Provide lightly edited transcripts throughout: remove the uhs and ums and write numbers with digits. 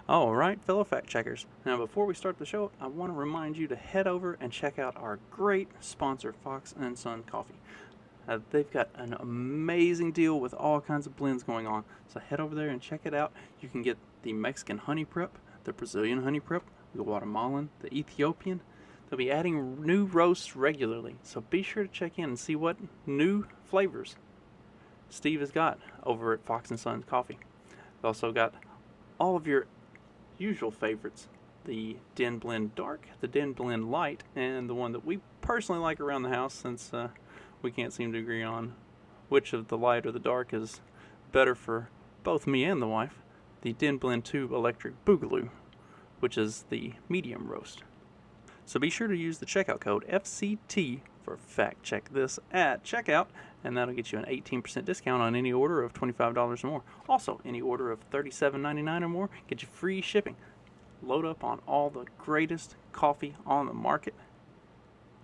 All right, fellow fact checkers. Now, before we start the show, I want to remind you to head over and check out our great sponsor, Fox and Son Coffee. They've got an amazing deal with all kinds of blends going on. So head over there and check it out. You can get the Mexican honey prep, the Brazilian honey prep, the Guatemalan, the Ethiopian. They'll be adding new roasts regularly. So be sure to check in and see what new flavors Steve has got over at Fox and Sons Coffee. They've also got all of your usual favorites, the Den Blend Dark, the Den Blend Light, and the one that we personally like around the house since we can't seem to agree on which of the light or the dark is better for both me and the wife, the Den Blend 2 Electric Boogaloo, which is the medium roast. So be sure to use the checkout code FCT for Fact Check This at checkout, and that'll get you an 18% discount on any order of $25 or more. Also, any order of $37.99 or more get you free shipping. Load up on all the greatest coffee on the market,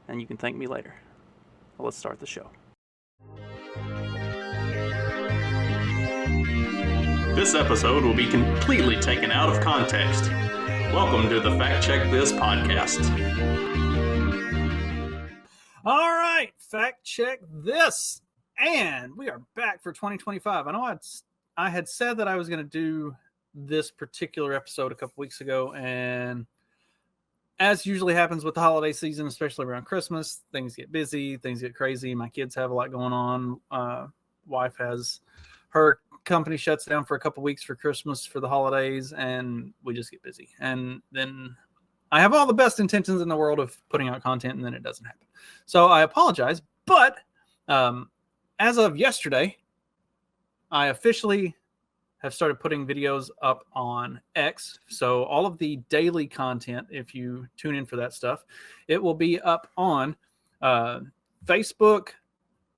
and you can thank me later. Well, let's start the show. This episode will be completely taken out of context. Welcome to the Fact Check This podcast. All right, Fact Check This. And we are back for 2025. I know I had said that I was going to do this particular episode a couple weeks ago, and as usually happens with the holiday season, especially around Christmas, things get busy, things get crazy. My kids have a lot going on. Wife has her company shuts down for a couple weeks for Christmas for the holidays, and we just get busy. And then I have all the best intentions in the world of putting out content, and then it doesn't happen. So I apologize, but as of yesterday, I officially have started putting videos up on X. So all of the daily content, if you tune in for that stuff, it will be up on Facebook,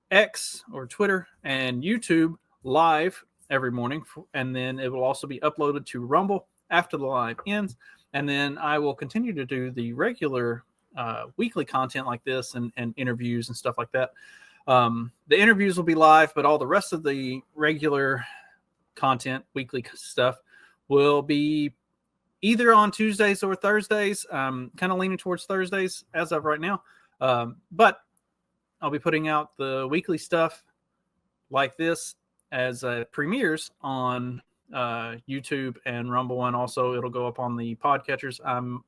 X, or Twitter, and YouTube live every morning. And then it will also be uploaded to Rumble after the live ends. And then I will continue to do the regular weekly content like this and interviews and stuff like that. The interviews will be live, but all the rest of the regular content, weekly stuff, will be either on Tuesdays or Thursdays. Kind of leaning towards Thursdays as of right now. But I'll be putting out the weekly stuff like this as premieres on YouTube and Rumble, and also it'll go up on the podcatchers. I'm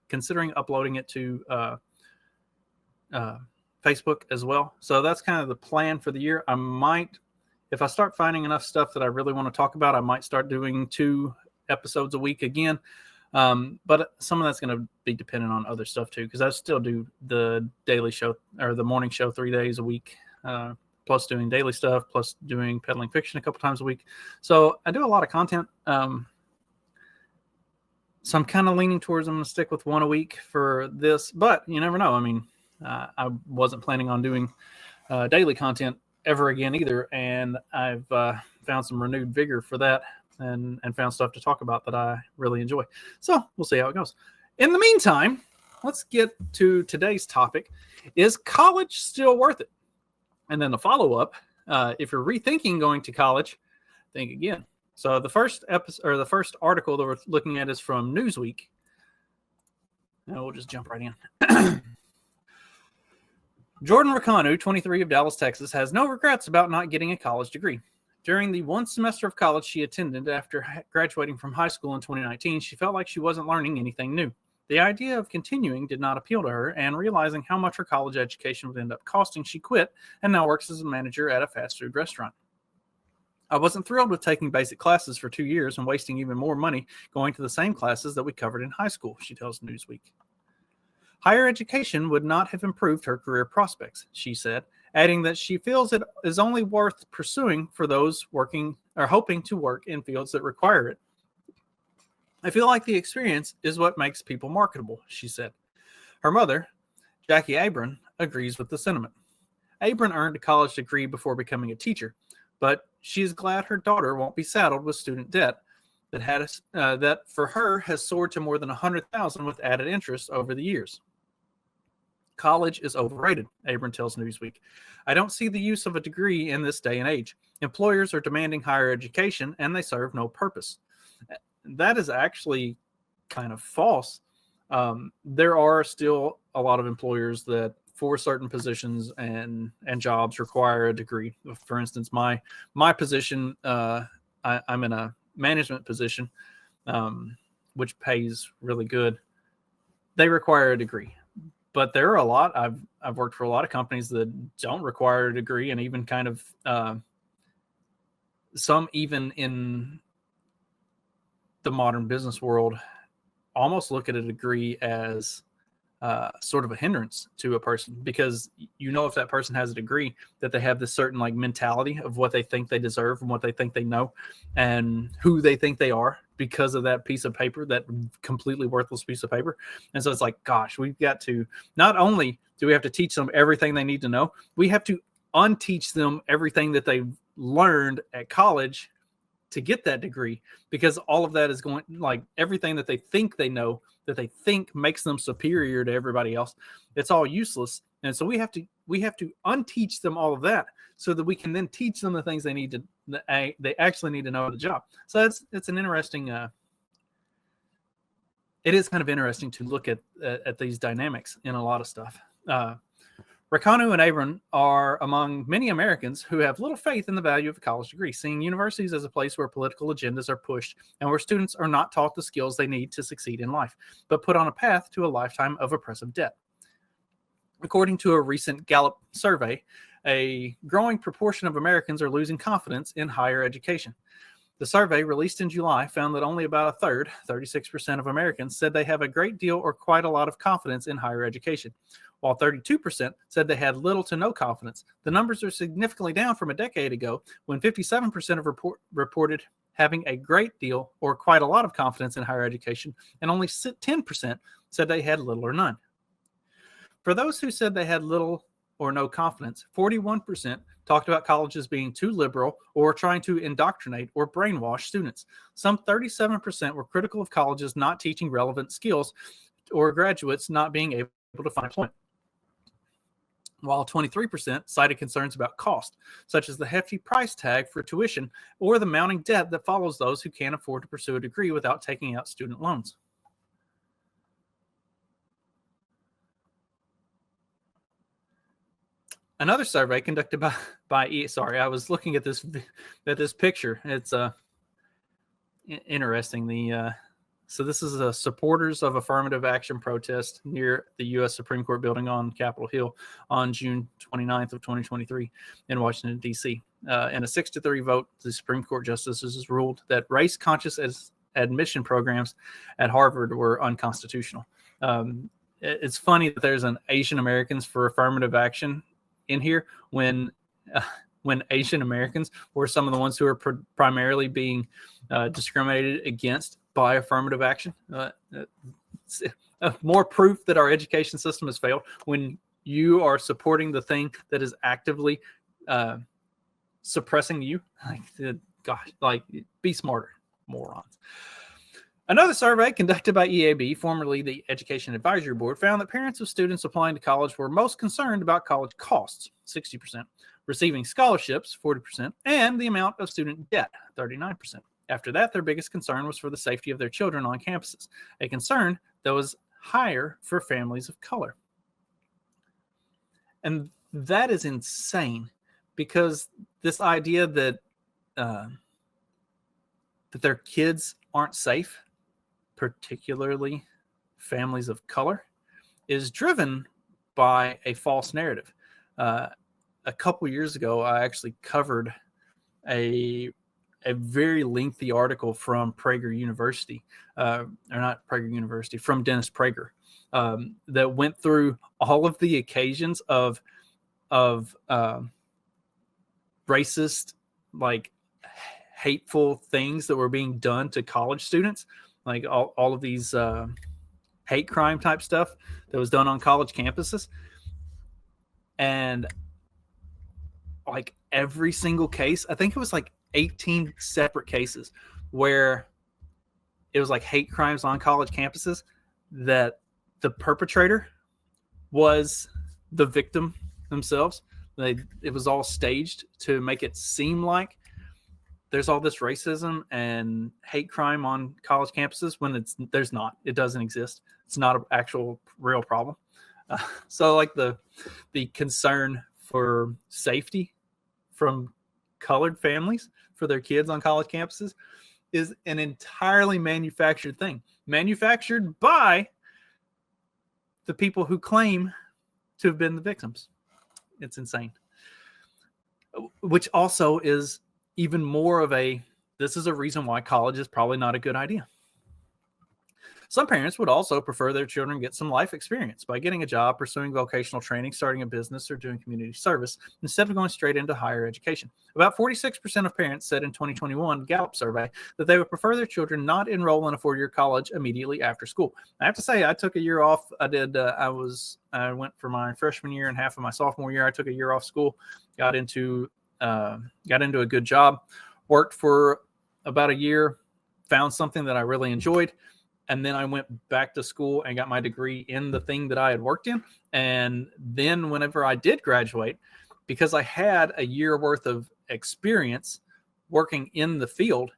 considering uploading it to Facebook as well. So that's kind of the plan for the year. I might, if I start finding enough stuff that I really want to talk about, I might start doing 2 episodes a week again. But some of that's going to be dependent on other stuff too, because I still do the daily show or the morning show 3 days a week, plus doing daily stuff, plus doing peddling fiction a couple times a week. So I do a lot of content. So I'm kind of leaning towards I'm going to stick with 1 a week for this, but you never know. I mean, I wasn't planning on doing daily content ever again either, and I've found some renewed vigor for that and found stuff to talk about that I really enjoy. So we'll see how it goes. In the meantime, let's get to today's topic. Is college still worth it? And then the follow-up, if you're rethinking going to college, think again. So the first episode, or the first article that we're looking at is from Newsweek. Now we'll just jump right in. Jordan Rakanu, 23, of Dallas, Texas, has no regrets about not getting a college degree. During the 1 semester of college she attended after graduating from high school in 2019, she felt like she wasn't learning anything new. The idea of continuing did not appeal to her, and realizing how much her college education would end up costing, she quit and now works as a manager at a fast food restaurant. I wasn't thrilled with taking basic classes for 2 years and wasting even more money going to the same classes that we covered in high school, she tells Newsweek. Higher education would not have improved her career prospects, she said, adding that she feels it is only worth pursuing for those working or hoping to work in fields that require it. I feel like the experience is what makes people marketable, she said. Her mother, Jackie Abron, agrees with the sentiment. Abron earned a college degree before becoming a teacher, but she is glad her daughter won't be saddled with student debt that for her has soared to more than $100,000 with added interest over the years. College is overrated, Abron tells Newsweek. I don't see the use of a degree in this day and age. Employers are demanding higher education, and they serve no purpose. that is actually kind of false. There are still a lot of employers that for certain positions and jobs require a degree. For instance, my position, I'm in a management position, which pays really good. They require a degree, but there are a lot. I've worked for a lot of companies that don't require a degree, and even kind of some even in the modern business world almost look at a degree as sort of a hindrance to a person, because if that person has a degree, that they have this certain like mentality of what they think they deserve and what they think they know and who they think they are because of that piece of paper, that completely worthless piece of paper. And so it's like, gosh, we've got to, not only do we have to teach them everything they need to know, we have to unteach them everything that they've learned at college to get that degree, because all of that is going, like, everything that they think they know, that they think makes them superior to everybody else, it's all useless. And so we have to unteach them all of that so that we can then teach them the things they actually need to know the job. So it's an interesting it is kind of interesting to look at these dynamics in a lot of stuff. Rakhanu and Abram are among many Americans who have little faith in the value of a college degree, seeing universities as a place where political agendas are pushed and where students are not taught the skills they need to succeed in life, but put on a path to a lifetime of oppressive debt. According to a recent Gallup survey, a growing proportion of Americans are losing confidence in higher education. The survey, released in July, found that only about a third, 36% of Americans, said they have a great deal or quite a lot of confidence in higher education, while 32% said they had little to no confidence. The numbers are significantly down from a decade ago, when 57% of reported having a great deal or quite a lot of confidence in higher education, and only 10% said they had little or none. For those who said they had little or no confidence, 41% talked about colleges being too liberal or trying to indoctrinate or brainwash students. Some 37% were critical of colleges not teaching relevant skills or graduates not being able to find employment, while 23% cited concerns about cost, such as the hefty price tag for tuition or the mounting debt that follows those who can't afford to pursue a degree without taking out student loans. Another survey conducted by sorry, I was looking at this picture. It's interesting. So this is supporters of affirmative action protest near the U.S. Supreme Court building on Capitol Hill on June 29th of 2023 in Washington, D.C. In a 6-3 vote, the Supreme Court justices ruled that race-conscious admission programs at Harvard were unconstitutional. It's funny that there's an Asian Americans for Affirmative Action in here when Asian Americans were some of the ones who are primarily being discriminated against by affirmative action. More proof that our education system has failed when you are supporting the thing that is actively suppressing you. Be smarter, morons. Another survey conducted by EAB, formerly the Education Advisory Board, found that parents of students applying to college were most concerned about college costs, 60%, receiving scholarships, 40%, and the amount of student debt, 39%. After that, their biggest concern was for the safety of their children on campuses, a concern that was higher for families of color. And that is insane, because this idea that their kids aren't safe, particularly families of color, is driven by a false narrative. A couple years ago, I actually covered a very lengthy article from Prager University, from Dennis Prager, that went through all of the occasions of racist, hateful things that were being done to college students. Like all of these hate crime type stuff that was done on college campuses. And every single case, I think it was 18 separate cases where it was hate crimes on college campuses, that the perpetrator was the victim themselves. It was all staged to make it seem like there's all this racism and hate crime on college campuses when there's not. It doesn't exist. It's not an actual real problem. So like the concern for safety from colored families for their kids on college campuses is an entirely manufactured thing, manufactured by the people who claim to have been the victims. It's insane. Which also is even more of this is a reason why college is probably not a good idea. Some parents would also prefer their children get some life experience by getting a job, pursuing vocational training, starting a business, or doing community service instead of going straight into higher education. About 46% of parents said in 2021 Gallup survey that they would prefer their children not enroll in a four-year college immediately after school. I have to say, I took a year off. I went for my freshman year and half of my sophomore year. I took a year off school, got into a good job, worked for about a year, found something that I really enjoyed. And then I went back to school and got my degree in the thing that I had worked in. And then whenever I did graduate, because I had a year worth of experience working in the field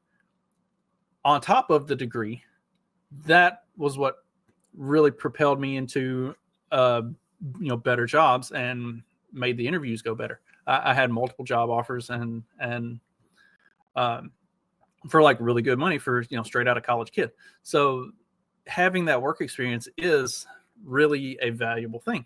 on top of the degree, that was what really propelled me into better jobs and made the interviews go better. I had multiple job offers and for like really good money for, straight out of college kid. So having that work experience is really a valuable thing.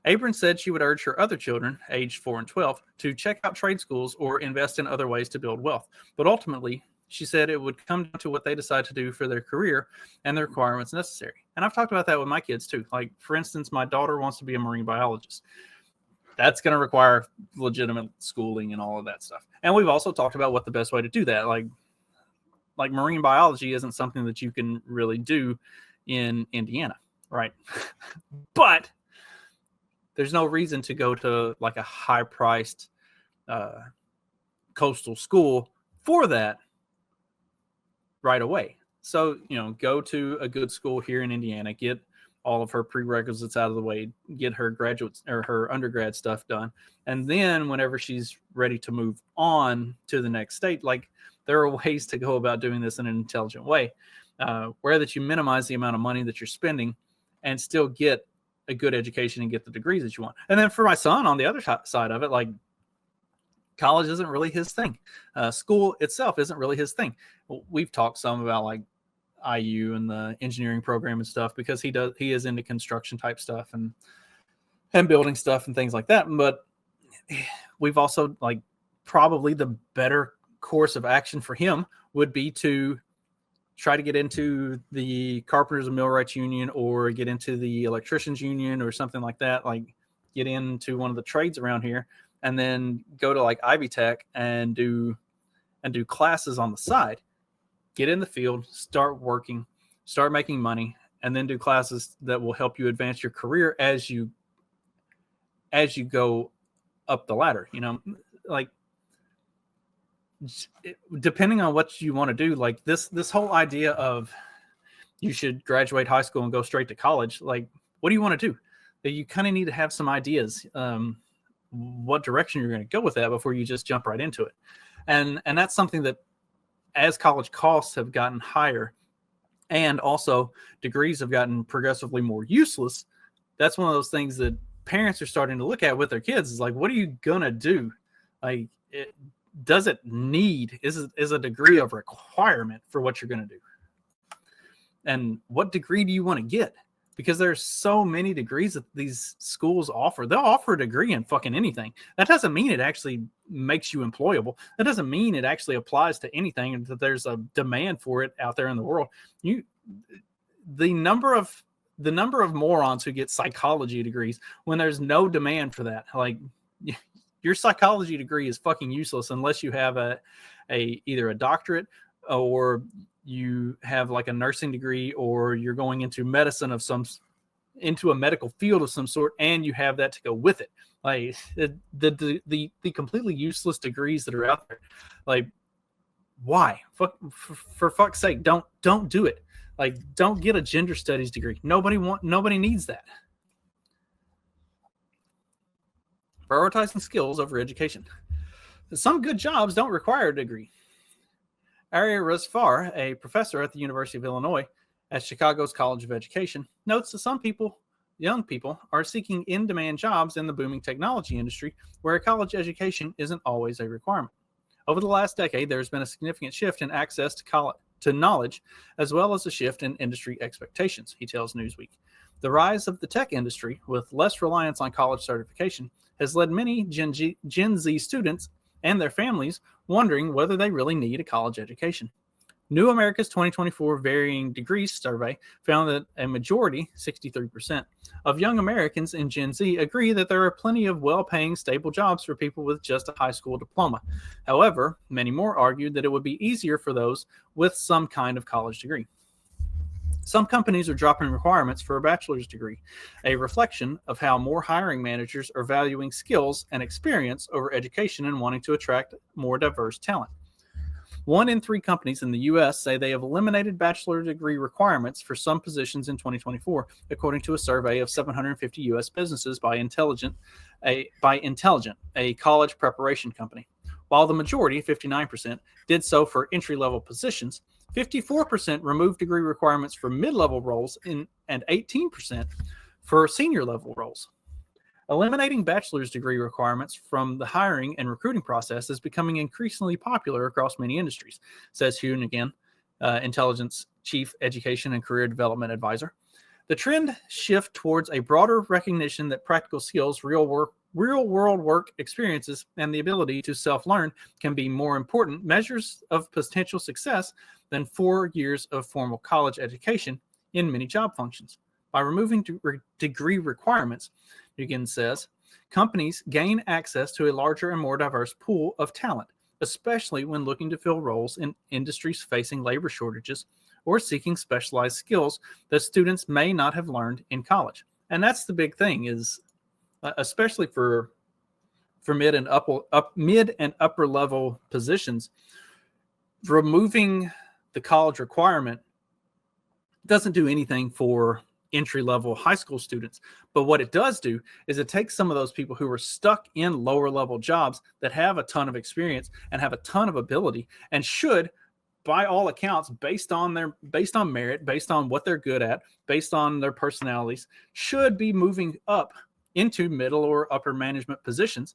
Abram said she would urge her other children, aged 4 and 12, to check out trade schools or invest in other ways to build wealth. But ultimately, she said it would come down to what they decide to do for their career and the requirements necessary. And I've talked about that with my kids too. Like, for instance, my daughter wants to be a marine biologist. That's going to require legitimate schooling and all of that stuff. And we've also talked about what the best way to do that. Like marine biology isn't something that you can really do in Indiana, right? But there's no reason to go to like a high-priced coastal school for that right away. So, go to a good school here in Indiana, get all of her prerequisites out of the way, get her graduate or her undergrad stuff done. And then whenever she's ready to move on to the next state, like there are ways to go about doing this in an intelligent way, where that you minimize the amount of money that you're spending and still get a good education and get the degrees that you want. And then for my son on the other side of it, like college isn't really his thing. School itself isn't really his thing. We've talked some about like IU and the engineering program and stuff because he is into construction type stuff and building stuff and things like that. But we've also like probably the better course of action for him would be to try to get into the Carpenters and Millwrights Union or get into the Electricians Union or something like that. Like get into one of the trades around here and then go to like Ivy Tech and do classes on the side. Get in the field, start working, start making money, and then do classes that will help you advance your career as you go up the ladder. Like depending on what you want to do, like this whole idea of you should graduate high school and go straight to college. Like, what do you want to do? You kind of need to have some ideas, what direction you're going to go with that before you just jump right into it. And that's something that, as college costs have gotten higher and also degrees have gotten progressively more useless, that's one of those things that parents are starting to look at with their kids is like, what are you going to do? Like, is a degree of requirement for what you're going to do? And what degree do you want to get? Because there's so many degrees that these schools offer. They'll offer a degree in fucking anything. That doesn't mean it actually makes you employable. That doesn't mean it actually applies to anything and that there's a demand for it out there in the world. The number of morons who get psychology degrees when there's no demand for that. Like, your psychology degree is fucking useless unless you have either a doctorate or you have like a nursing degree or you're going into medicine into a medical field of some sort and you have that to go with it. Like the completely useless degrees that are out there. Like, why? For fuck's sake, don't do it. Like, don't get a gender studies degree. Nobody needs that. Prioritizing skills over education. Some good jobs don't require a degree. Arya Razfar, a professor at the University of Illinois at Chicago's College of Education, notes that some people, young people, are seeking in-demand jobs in the booming technology industry where a college education isn't always a requirement. Over the last decade, there has been a significant shift in access to knowledge, as well as a shift in industry expectations, he tells Newsweek. The rise of the tech industry, with less reliance on college certification, has led many Gen Z students and their families wondering whether they really need a college education. New America's 2024 Varying Degrees survey found that a majority, 63%, of young Americans in Gen Z agree that there are plenty of well-paying, stable jobs for people with just a high school diploma. However, many more argued that it would be easier for those with some kind of college degree. Some companies are dropping requirements for a bachelor's degree, a reflection of how more hiring managers are valuing skills and experience over education and wanting to attract more diverse talent. 1 in 3 companies in the U.S. say they have eliminated bachelor degree requirements for some positions in 2024, according to a survey of 750 U.S. businesses by Intelligent, a college preparation company. While the majority, 59%, did so for entry-level positions, 54% removed degree requirements for mid-level roles and 18% for senior-level roles. Eliminating bachelor's degree requirements from the hiring and recruiting process is becoming increasingly popular across many industries, says Hoonigan, Intelligence Chief Education and Career Development Advisor. The trend shift towards a broader recognition that practical skills, real-world work experiences, and the ability to self-learn can be more important measures of potential success than 4 years of formal college education in many job functions. By removing degree requirements, Nugent says, companies gain access to a larger and more diverse pool of talent, especially when looking to fill roles in industries facing labor shortages or seeking specialized skills that students may not have learned in college. And that's the big thing is, especially for mid and upper level positions, removing the college requirement doesn't do anything for entry-level high school students. But what it does do is it takes some of those people who are stuck in lower-level jobs that have a ton of experience and have a ton of ability and should, by all accounts, based on merit, based on what they're good at, based on their personalities, should be moving up into middle or upper management positions.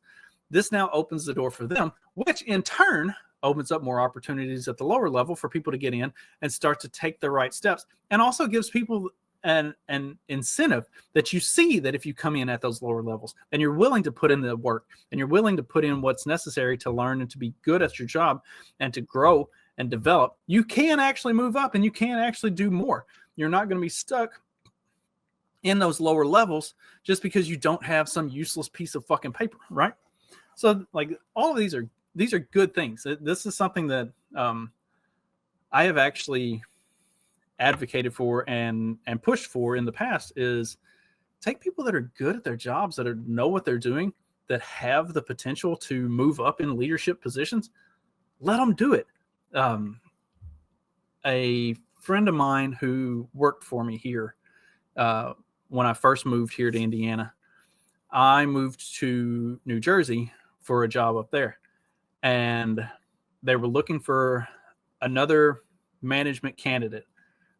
This now opens the door for them, which in turn opens up more opportunities at the lower level for people to get in and start to take the right steps, and also gives people an incentive that you see that if you come in at those lower levels and you're willing to put in the work and you're willing to put in what's necessary to learn and to be good at your job and to grow and develop, you can actually move up and you can actually do more. You're not going to be stuck in those lower levels just because you don't have some useless piece of fucking paper, right? So like all of these are good things. This is something that I have actually advocated for and pushed for in the past is take people that are good at their jobs, that know what they're doing, that have the potential to move up in leadership positions. Let them do it. A friend of mine who worked for me here when I first moved here to Indiana, I moved to New Jersey for a job up there, and they were looking for another management candidate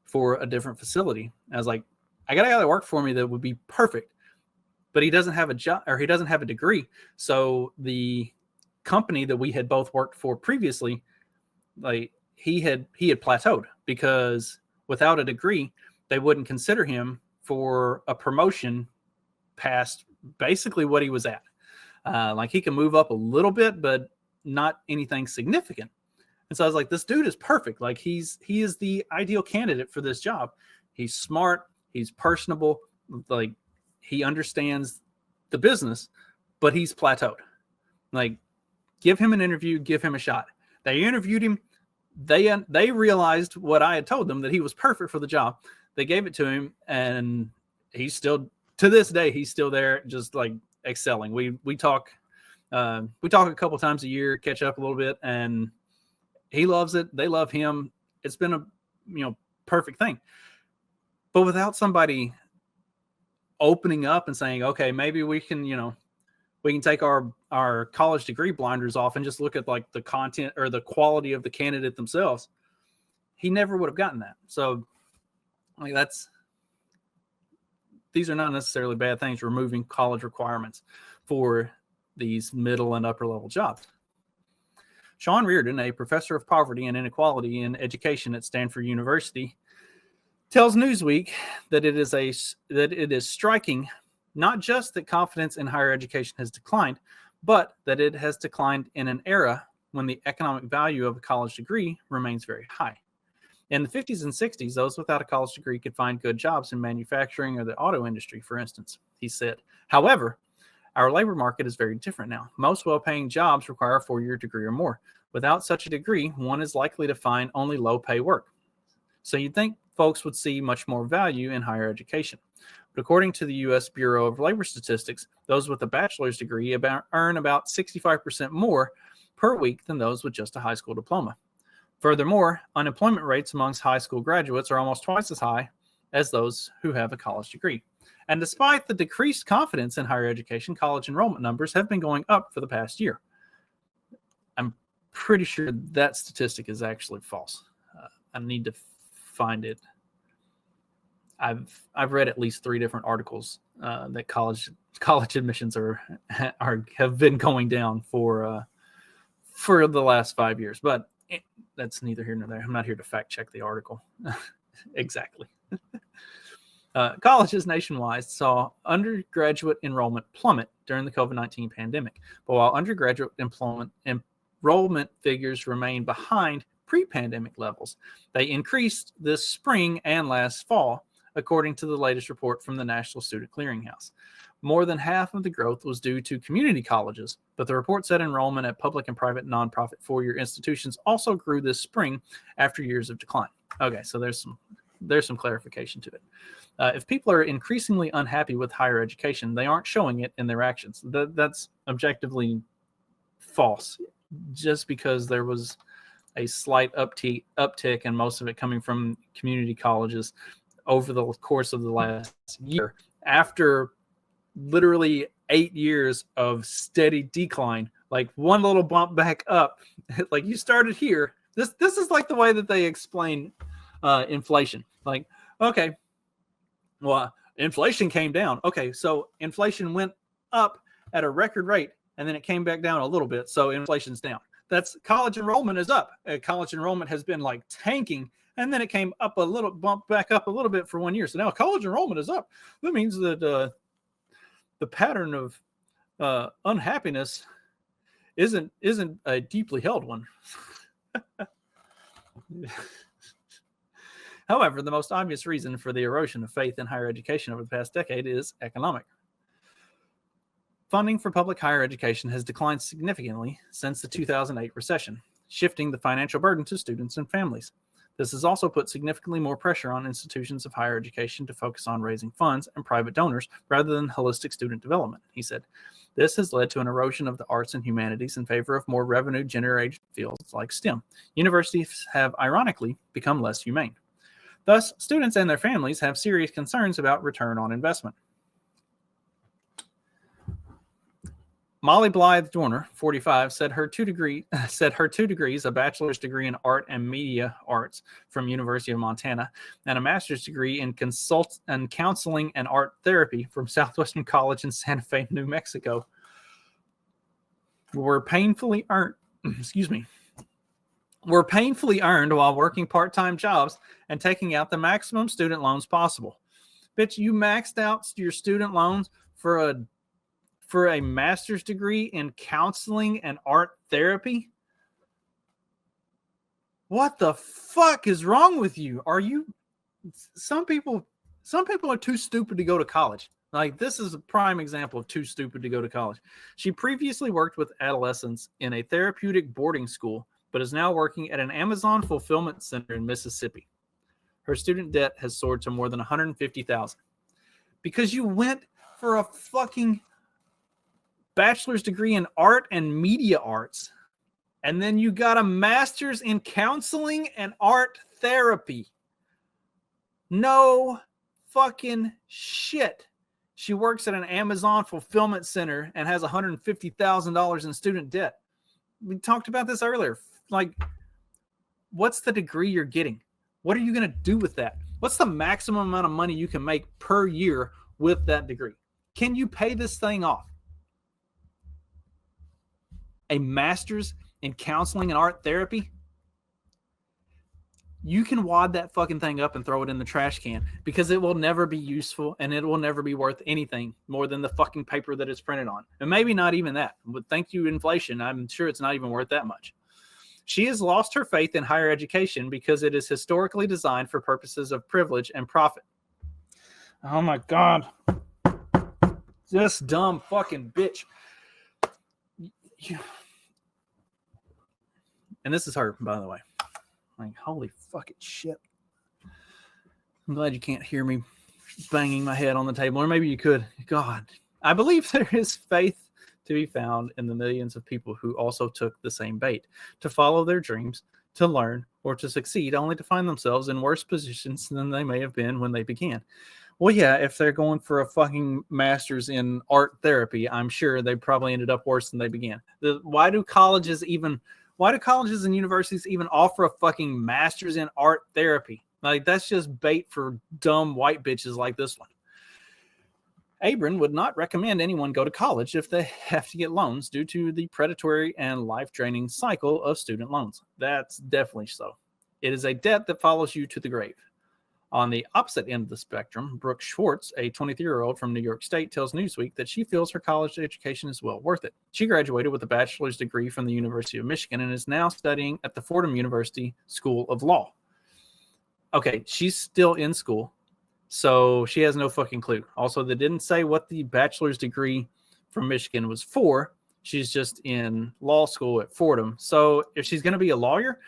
for a different facility. I was like, I got a guy that worked for me that would be perfect, but he doesn't have a job or he doesn't have a degree. So the company that we had both worked for previously, like he had plateaued because without a degree, they wouldn't consider him for a promotion past basically what he was at. Like he can move up a little bit, but not anything significant. And so I was like, this dude is perfect. Like he is the ideal candidate for this job. He's smart. He's personable. Like he understands the business, but he's plateaued. Like give him an interview, give him a shot. They interviewed him. They realized what I had told them, that he was perfect for the job. They gave it to him, and he's still, to this day, he's still there, just like excelling. We talk a couple times a year, catch up a little bit, and he loves it. They love him. It's been a perfect thing. But without somebody opening up and saying, okay, maybe we can We can take our college degree blinders off and just look at like the content or the quality of the candidate themselves. He never would have gotten that. So like these are not necessarily bad things, removing college requirements for these middle and upper level jobs. Sean Reardon, a professor of poverty and inequality in education at Stanford University, tells Newsweek that it is striking not just that confidence in higher education has declined, but that it has declined in an era when the economic value of a college degree remains very high. In the 50s and 60s, those without a college degree could find good jobs in manufacturing or the auto industry, for instance, he said. However, our labor market is very different now. Most well-paying jobs require a 4-year degree or more. Without such a degree, one is likely to find only low-pay work. So you'd think folks would see much more value in higher education. But according to the U.S. Bureau of Labor Statistics, those with a bachelor's degree earn about 65% more per week than those with just a high school diploma. Furthermore, unemployment rates amongst high school graduates are almost twice as high as those who have a college degree. And despite the decreased confidence in higher education, college enrollment numbers have been going up for the past year. I'm pretty sure that statistic is actually false. I need to find it. I've read at least 3 different articles that college admissions have been going down for the last 5 years, but that's neither here nor there. I'm not here to fact check the article. Exactly. Colleges nationwide saw undergraduate enrollment plummet during the COVID-19 pandemic. But while undergraduate enrollment figures remain behind pre-pandemic levels, they increased this spring and last fall, according to the latest report from the National Student Clearinghouse. More than half of the growth was due to community colleges, but the report said enrollment at public and private nonprofit 4-year institutions also grew this spring after years of decline. Okay, so there's some clarification to it. If people are increasingly unhappy with higher education, they aren't showing it in their actions. That's objectively false. Just because there was a slight uptick, and most of it coming from community colleges over the course of the last year, after literally 8 years of steady decline, like one little bump back up, like you started here. This is like the way that they explain inflation. Like, okay, well, inflation came down. Okay, so inflation went up at a record rate, and then it came back down a little bit, so inflation's down. That's college enrollment is up. College enrollment has been like tanking, and then it came up a little, bumped back up a little bit for 1 year. So now college enrollment is up. That means that the pattern of unhappiness isn't a deeply held one. However, the most obvious reason for the erosion of faith in higher education over the past decade is economic. Funding for public higher education has declined significantly since the 2008 recession, shifting the financial burden to students and families. This has also put significantly more pressure on institutions of higher education to focus on raising funds and private donors rather than holistic student development, he said. This has led to an erosion of the arts and humanities in favor of more revenue-generated fields like STEM. Universities have, ironically, become less humane. Thus, students and their families have serious concerns about return on investment. Molly Blythe Dorner, 45, said her two degrees, a bachelor's degree in art and media arts from University of Montana, and a master's degree in counseling and art therapy from Southwestern College in Santa Fe, New Mexico, were painfully earned. Were painfully earned while working part-time jobs and taking out the maximum student loans possible. Bitch, you maxed out your student loans for a master's degree in counseling and art therapy? What the fuck is wrong with you? Some people are too stupid to go to college. Like, this is a prime example of too stupid to go to college. She previously worked with adolescents in a therapeutic boarding school, but is now working at an Amazon fulfillment center in Mississippi. Her student debt has soared to more than $150,000 because you went for a fucking bachelor's degree in art and media arts, and then you got a master's in counseling and art therapy. No fucking shit. She works at an Amazon fulfillment center and has $150,000 in student debt. We talked about this earlier. Like, what's the degree you're getting? What are you going to do with that? What's the maximum amount of money you can make per year with that degree? Can you pay this thing off? A master's in counseling and art therapy? You can wad that fucking thing up and throw it in the trash can because it will never be useful and it will never be worth anything more than the fucking paper that it's printed on. And maybe not even that. But thank you, inflation. I'm sure it's not even worth that much. She has lost her faith in higher education because it is historically designed for purposes of privilege and profit. Oh my God. This dumb fucking bitch. And this is her, by the way. Like, holy fucking shit. I'm glad you can't hear me banging my head on the table, or maybe you could. God, I believe there is faith to be found in the millions of people who also took the same bait, to follow their dreams, to learn, or to succeed, only to find themselves in worse positions than they may have been when they began. Well, yeah, if they're going for a fucking master's in art therapy, I'm sure they probably ended up worse than they began. Why do colleges and universities even offer a fucking master's in art therapy? Like, that's just bait for dumb white bitches like this one. Abram would not recommend anyone go to college if they have to get loans due to the predatory and life-draining cycle of student loans. That's definitely so. It is a debt that follows you to the grave. On the opposite end of the spectrum, Brooke Schwartz, a 23-year-old from New York State, tells Newsweek that she feels her college education is well worth it. She graduated with a bachelor's degree from the University of Michigan and is now studying at the Fordham University School of Law. Okay, she's still in school, so she has no fucking clue. Also, they didn't say what the bachelor's degree from Michigan was for. She's just in law school at Fordham. So if she's going to be a lawyer,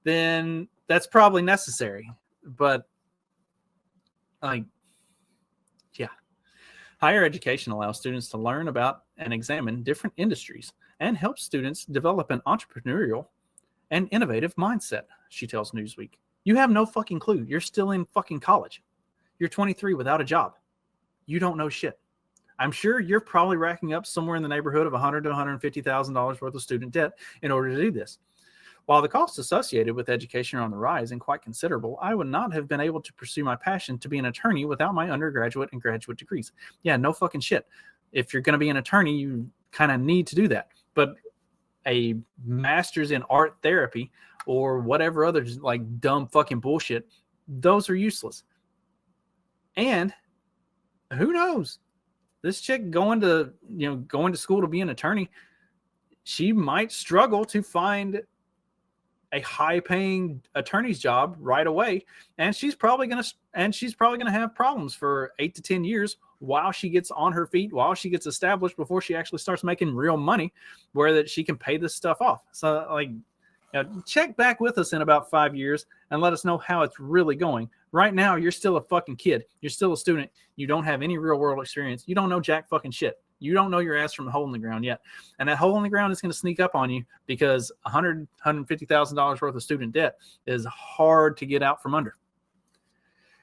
then that's probably necessary. But yeah. Higher education allows students to learn about and examine different industries and helps students develop an entrepreneurial and innovative mindset, she tells Newsweek. You have no fucking clue. You're still in fucking college. You're 23 without a job. You don't know shit. I'm sure you're probably racking up somewhere in the neighborhood of $100,000 to $150,000 worth of student debt in order to do this. While the costs associated with education are on the rise and quite considerable, I would not have been able to pursue my passion to be an attorney without my undergraduate and graduate degrees. Yeah, no fucking shit. If you're going to be an attorney, you kind of need to do that. But a master's in art therapy or whatever other like dumb fucking bullshit, those are useless. And who knows? This chick going to school to be an attorney, she might struggle to find a high-paying attorney's job right away, and she's probably gonna have problems for 8 to 10 years while she gets on her feet, while she gets established, before she actually starts making real money, where that she can pay this stuff off. So, like, check back with us in about 5 years and let us know how it's really going. Right now, you're still a fucking kid. You're still a student. You don't have any real-world experience. You don't know jack fucking shit. You don't know your ass from a hole in the ground yet. And that hole in the ground is going to sneak up on you because $150,000 worth of student debt is hard to get out from under.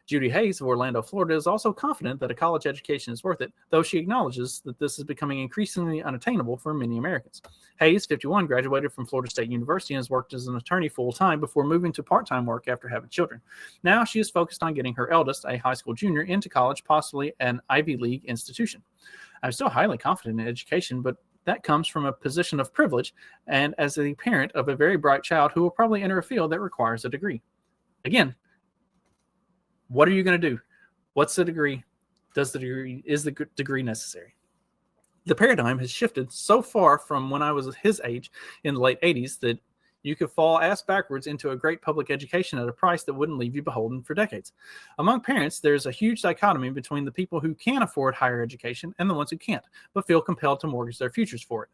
Judy Hayes of Orlando, Florida, is also confident that a college education is worth it, though she acknowledges that this is becoming increasingly unattainable for many Americans. Hayes, 51, graduated from Florida State University and has worked as an attorney full-time before moving to part-time work after having children. Now she is focused on getting her eldest, a high school junior, into college, possibly an Ivy League institution. I'm still highly confident in education, but that comes from a position of privilege and as the parent of a very bright child who will probably enter a field that requires a degree. Again, what are you going to do? What's the degree? Is the degree necessary? The paradigm has shifted so far from when I was his age in the late 80s that you could fall ass backwards into a great public education at a price that wouldn't leave you beholden for decades. Among parents, there's a huge dichotomy between the people who can afford higher education and the ones who can't, but feel compelled to mortgage their futures for it.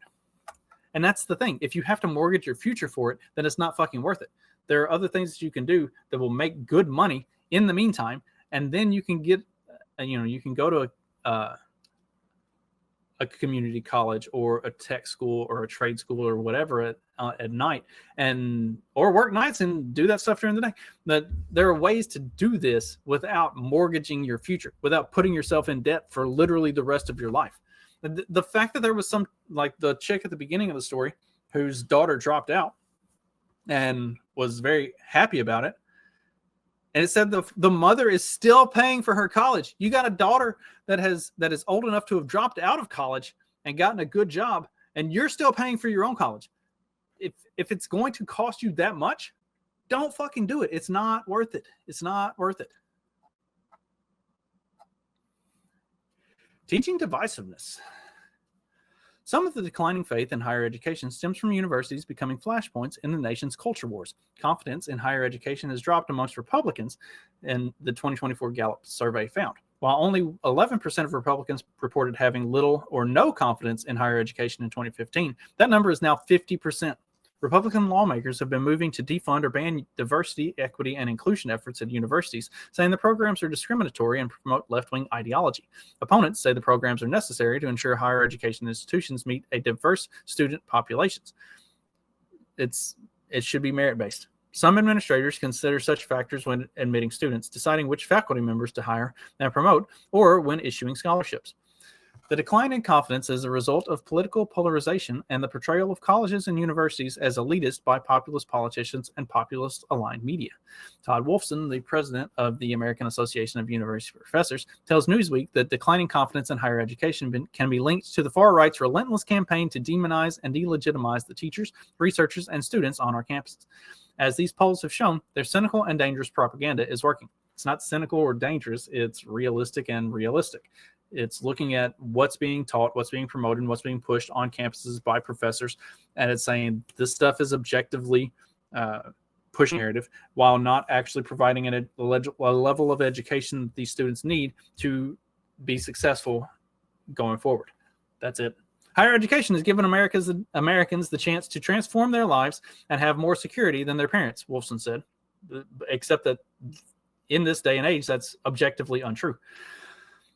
And that's the thing. If you have to mortgage your future for it, then it's not fucking worth it. There are other things that you can do that will make good money in the meantime, and then you can get, you can go to a community college or a tech school or a trade school or whatever at night or work nights and do that stuff during the day. That there are ways to do this without mortgaging your future, without putting yourself in debt for literally the rest of your life. The fact that there was some, like the chick at the beginning of the story whose daughter dropped out and was very happy about it. And it said the mother is still paying for her college. You got a daughter that is old enough to have dropped out of college and gotten a good job, and you're still paying for your own college. If it's going to cost you that much, don't fucking do it. It's not worth it. It's not worth it. Teaching divisiveness. Some of the declining faith in higher education stems from universities becoming flashpoints in the nation's culture wars. Confidence in higher education has dropped amongst Republicans, and the 2024 Gallup survey found. While only 11% of Republicans reported having little or no confidence in higher education in 2015, that number is now 50%. Republican lawmakers have been moving to defund or ban diversity, equity, and inclusion efforts at universities, saying the programs are discriminatory and promote left-wing ideology. Opponents say the programs are necessary to ensure higher education institutions meet a diverse student populations. It should be merit-based. Some administrators consider such factors when admitting students, deciding which faculty members to hire and promote, or when issuing scholarships. The decline in confidence is a result of political polarization and the portrayal of colleges and universities as elitist by populist politicians and populist-aligned media. Todd Wolfson, the president of the American Association of University Professors, tells Newsweek that declining confidence in higher education can be linked to the far-right's relentless campaign to demonize and delegitimize the teachers, researchers, and students on our campuses. As these polls have shown, their cynical and dangerous propaganda is working. It's not cynical or dangerous, it's realistic and realistic. It's looking at what's being taught, what's being promoted, and what's being pushed on campuses by professors. And it's saying this stuff is objectively pushing narrative while not actually providing a level of education that these students need to be successful going forward. That's it. Higher education has given Americans the chance to transform their lives and have more security than their parents, Wolfson said. Except that in this day and age, that's objectively untrue.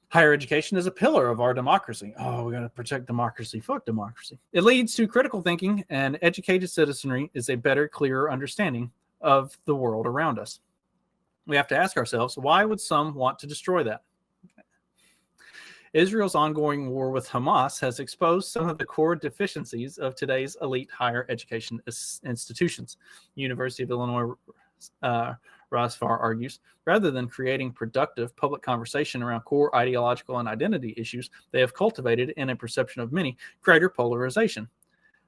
Higher education is a pillar of our democracy. Oh, we're going to protect democracy. Fuck democracy. It leads to critical thinking, and educated citizenry is a better, clearer understanding of the world around us. We have to ask ourselves, why would some want to destroy that? Israel's ongoing war with Hamas has exposed some of the core deficiencies of today's elite higher education institutions. University of Illinois Rasfar argues, rather than creating productive public conversation around core ideological and identity issues, they have cultivated, in a perception of many, greater polarization.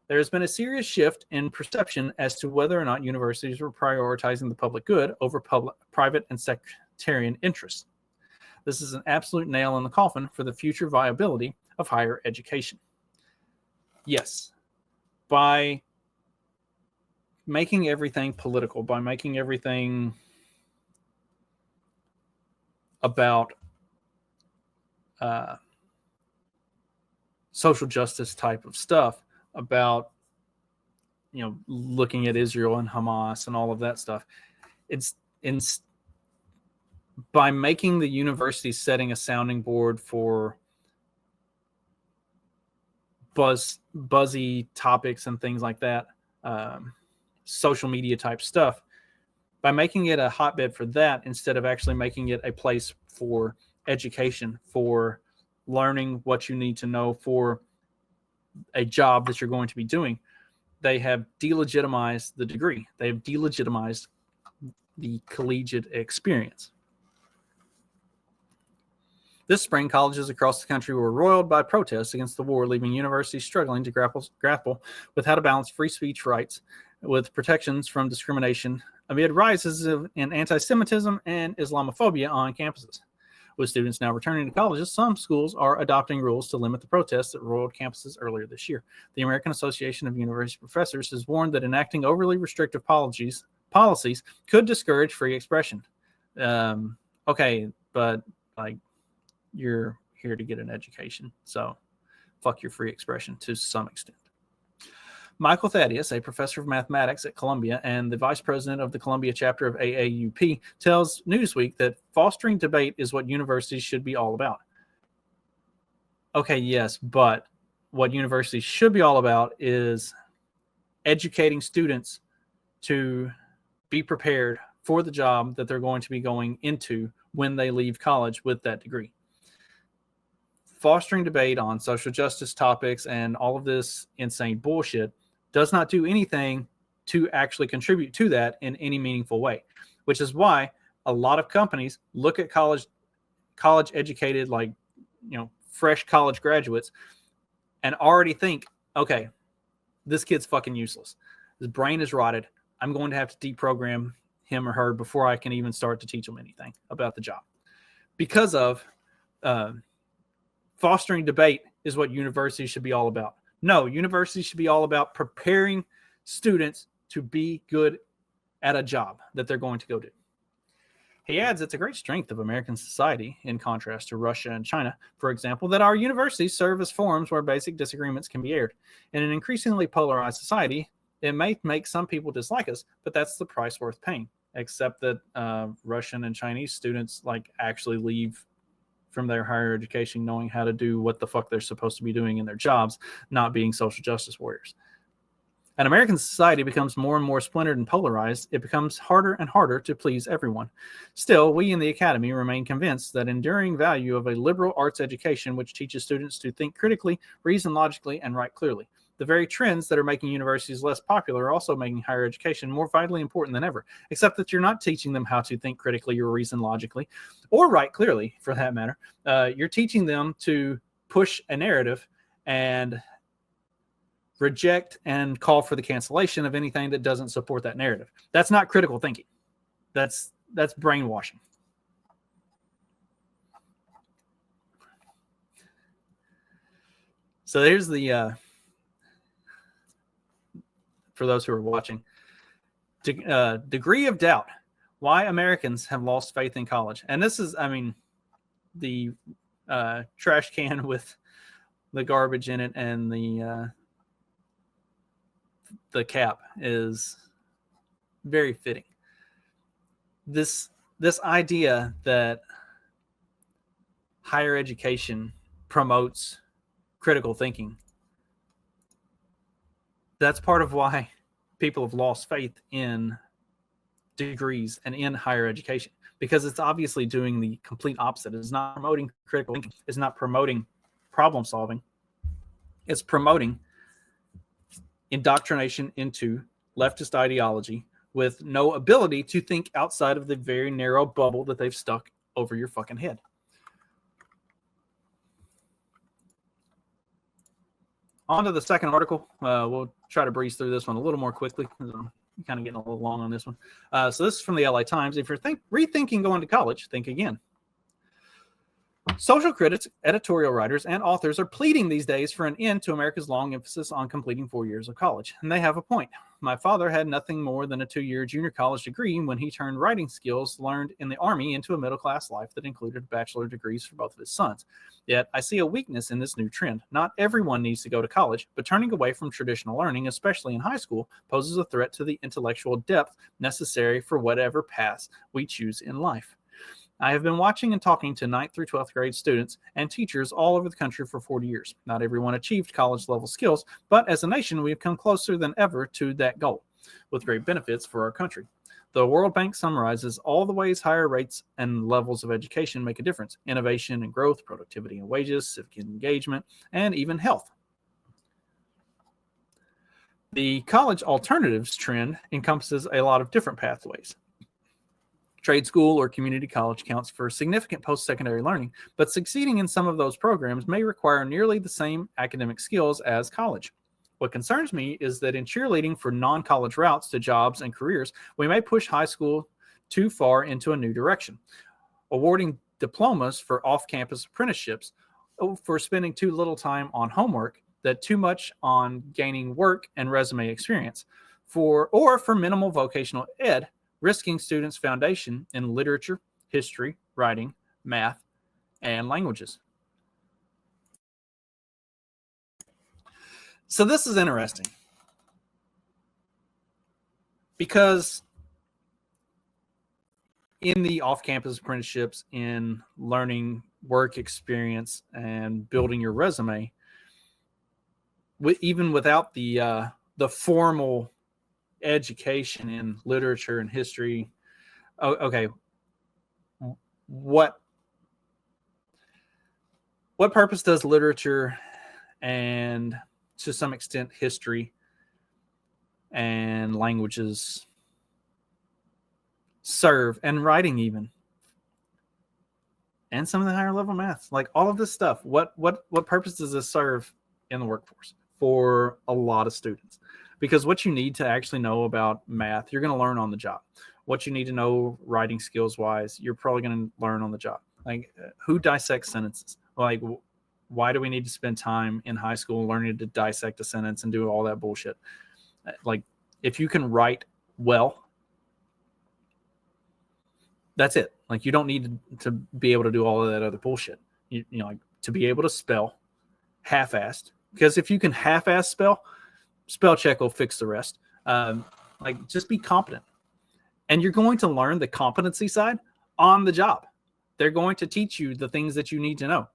There has been a serious shift in perception as to whether or not universities were prioritizing the public good over private and sectarian interests. This is an absolute nail in the coffin for the future viability of higher education. Yes, by making everything political, by making everything about social justice type of stuff, about looking at Israel and Hamas and all of that stuff, it's by making the university setting a sounding board for buzzy topics and things like that, social media type stuff, by making it a hotbed for that instead of actually making it a place for education, for learning what you need to know for a job that you're going to be doing, they have delegitimized the degree. They have delegitimized the collegiate experience. This spring, colleges across the country were roiled by protests against the war, leaving universities struggling to grapple with how to balance free speech rights with protections from discrimination amid rises in anti-Semitism and Islamophobia on campuses. With students now returning to colleges, some schools are adopting rules to limit the protests that roiled campuses earlier this year. The American Association of University Professors has warned that enacting overly restrictive policies could discourage free expression. Okay, but you're here to get an education, so fuck your free expression to some extent. Michael Thaddeus, a professor of mathematics at Columbia and the vice president of the Columbia chapter of AAUP, tells Newsweek that fostering debate is what universities should be all about. Okay, yes, but what universities should be all about is educating students to be prepared for the job that they're going to be going into when they leave college with that degree. Fostering debate on social justice topics and all of this insane bullshit does not do anything to actually contribute to that in any meaningful way, which is why a lot of companies look at college educated, like, fresh college graduates and already think, okay, this kid's fucking useless. His brain is rotted. I'm going to have to deprogram him or her before I can even start to teach them anything about the job. Because of fostering debate is what universities should be all about. No, universities should be all about preparing students to be good at a job that they're going to go do. He adds, it's a great strength of American society, in contrast to Russia and China, for example, that our universities serve as forums where basic disagreements can be aired. In an increasingly polarized society, it may make some people dislike us, but that's the price worth paying. Except that Russian and Chinese students actually leave from their higher education knowing how to do what the fuck they're supposed to be doing in their jobs, not being social justice warriors. An American society becomes more and more splintered and polarized. It becomes harder and harder to please everyone. Still, we in the Academy remain convinced that enduring value of a liberal arts education which teaches students to think critically, reason logically, and write clearly. The very trends that are making universities less popular are also making higher education more vitally important than ever, except that you're not teaching them how to think critically or reason logically, or write clearly, for that matter. You're teaching them to push a narrative and reject and call for the cancellation of anything that doesn't support that narrative. That's not critical thinking. That's brainwashing. So there's the for those who are watching, degree of doubt, why Americans have lost faith in college. And this is, the trash can with the garbage in it and the cap is very fitting. This idea that higher education promotes critical thinking, that's part of why people have lost faith in degrees and in higher education, because it's obviously doing the complete opposite. It's not promoting critical thinking. It's not promoting problem solving. It's promoting indoctrination into leftist ideology with no ability to think outside of the very narrow bubble that they've stuck over your fucking head. On to the second article. We'll try to breeze through this one a little more quickly because I'm kind of getting a little long on this one. So this is from the LA Times. If you're rethinking going to college, think again. Social critics, editorial writers, and authors are pleading these days for an end to America's long emphasis on completing 4 years of college. And they have a point. My father had nothing more than a 2-year junior college degree when he turned writing skills learned in the Army into a middle-class life that included bachelor degrees for both of his sons. Yet, I see a weakness in this new trend. Not everyone needs to go to college, but turning away from traditional learning, especially in high school, poses a threat to the intellectual depth necessary for whatever paths we choose in life. I have been watching and talking to 9th through 12th grade students and teachers all over the country for 40 years. Not everyone achieved college-level skills, but as a nation, we have come closer than ever to that goal, with great benefits for our country. The World Bank summarizes all the ways higher rates and levels of education make a difference: innovation and growth, productivity and wages, civic engagement, and even health. The college alternatives trend encompasses a lot of different pathways. Trade school or community college counts for significant post-secondary learning, but succeeding in some of those programs may require nearly the same academic skills as college. What concerns me is that in cheerleading for non-college routes to jobs and careers, we may push high school too far into a new direction, awarding diplomas for off-campus apprenticeships, for spending too little time on homework, that too much on gaining work and resume experience, for minimal vocational ed, risking students' foundation in literature, history, writing, math, and languages. So this is interesting because in the off-campus apprenticeships, in learning work experience and building your resume, even without the the formal education in literature and history. Oh, okay. What purpose does literature and to some extent history and languages serve, and writing even, and some of the higher level maths, like all of this stuff? What purpose does this serve in the workforce for a lot of students? Because what you need to actually know about math, you're going to learn on the job. What you need to know writing skills wise, you're probably going to learn on the job. Like, who dissects sentences? Like, why do we need to spend time in high school learning to dissect a sentence and do all that bullshit? Like, if you can write well, that's it. Like, you don't need to be able to do all of that other bullshit. You know, like, to be able to spell half-assed, because if you can half-ass spell check will fix the rest. Like, just be competent. And you're going to learn the competency side on the job. They're going to teach you the things that you need to know.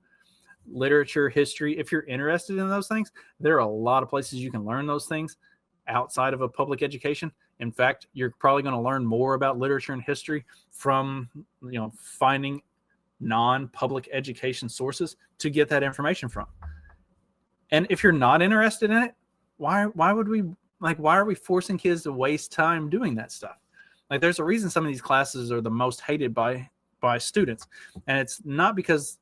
Literature, history, if you're interested in those things, there are a lot of places you can learn those things outside of a public education. In fact, you're probably going to learn more about literature and history from, you know, finding non-public education sources to get that information from. And if you're not interested in it, why are we forcing kids to waste time doing that stuff? Like, there's a reason some of these classes are the most hated by students. And it's not because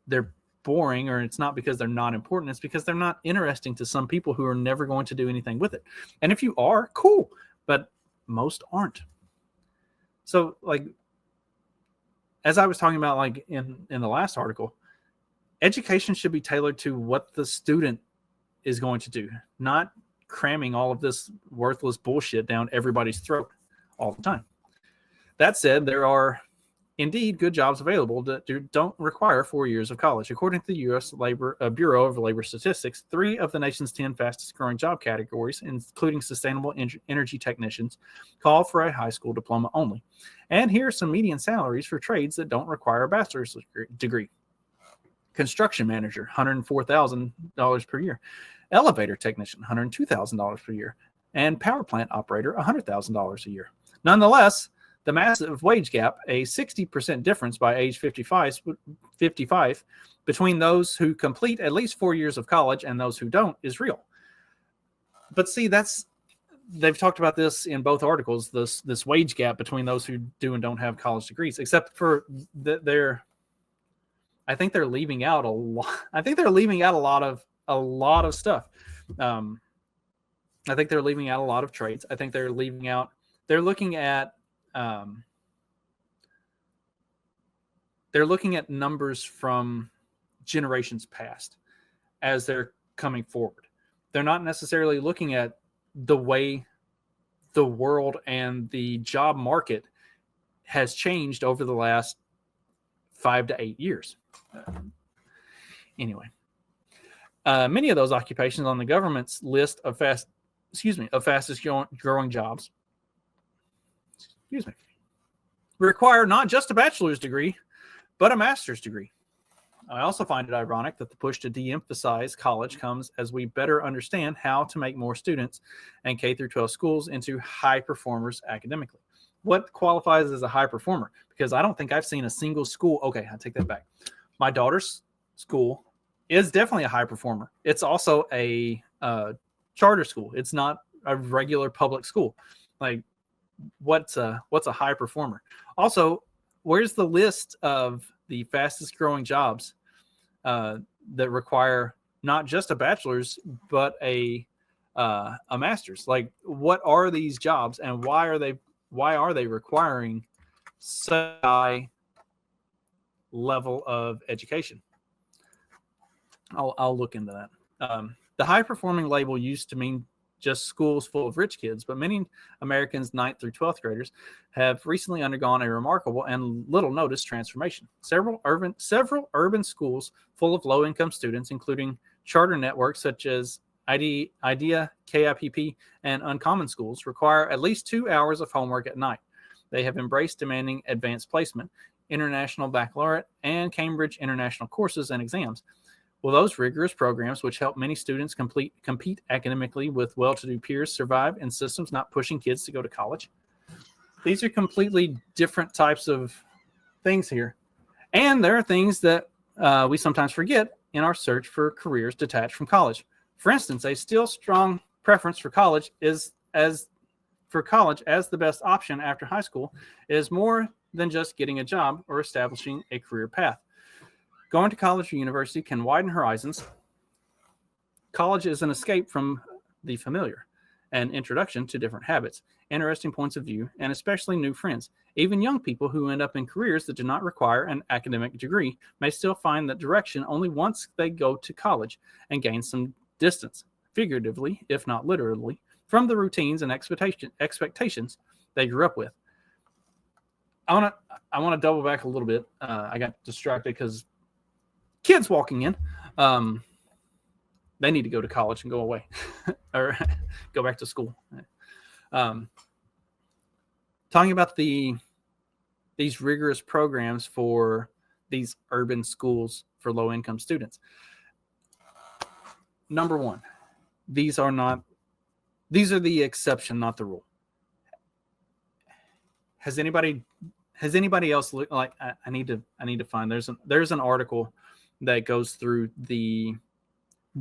they're boring, or it's not because they're not important. It's because they're not interesting to some people who are never going to do anything with it. And if you are, cool, but most aren't. So, like, as I was talking about, like in the last article, education should be tailored to what the student is going to do, not cramming all of this worthless bullshit down everybody's throat all the time. That said, there are indeed good jobs available that don't require 4 years of college. According to the U.S. Bureau of Labor Statistics, 3 of the nation's 10 fastest growing job categories, including sustainable energy technicians, call for a high school diploma only. And here are some median salaries for trades that don't require a bachelor's degree. Construction manager, $104,000 per year. Elevator technician, $102,000 per year. And power plant operator, $100,000 a year. Nonetheless, the massive wage gap, a 60% difference by age 55 between those who complete at least 4 years of college and those who don't, is real. But see, they've talked about this in both articles, this wage gap between those who do and don't have college degrees, except for I think they're leaving out a lot. I think they're leaving out a lot of stuff. I think they're leaving out a lot of trades. I think they're looking at numbers from generations past as they're coming forward. They're not necessarily looking at the way the world and the job market has changed over the last 5 to 8 years. Anyway, many of those occupations on the government's list of fastest growing jobs, require not just a bachelor's degree, but a master's degree. I also find it ironic that the push to de-emphasize college comes as we better understand how to make more students and K-12 schools into high performers academically. What qualifies as a high performer? Because I don't think I've seen a single school. Okay, I take that back. My daughter's school is definitely a high performer. It's also a charter school. It's not a regular public school. Like, what's a high performer? Also, where's the list of the fastest growing jobs that require not just a bachelor's but a master's? Like, what are these jobs, and why are they requiring such a high level of education? I'll look into that. The high performing label used to mean just schools full of rich kids, but many Americans 9th through 12th graders have recently undergone a remarkable and little noticed transformation. Several urban schools full of low income students, including charter networks such as IDEA, KIPP, and Uncommon Schools, require at least 2 hours of homework at night. They have embraced demanding advanced placement, international baccalaureate, and Cambridge international courses and exams, Will those rigorous programs, which help many students compete academically with well-to-do peers, survive in systems not pushing kids to go to college? These are completely different types of things here. And there are things that we sometimes forget in our search for careers detached from college. For instance, a still strong preference for college as the best option after high school is more than just getting a job or establishing a career path. Going to college or university can widen horizons. College is an escape from the familiar, an introduction to different habits, interesting points of view, and especially new friends. Even young people who end up in careers that do not require an academic degree may still find that direction only once they go to college and gain some distance, figuratively, if not literally, from the routines and expectations they grew up with. I want to double back a little bit. I got distracted because kids walking in. They need to go to college and go away or go back to school. Talking about these rigorous programs for these urban schools for low-income students. Number one, these are the exception, not the rule. Has anybody else looked like? I need to find. There's an article that goes through the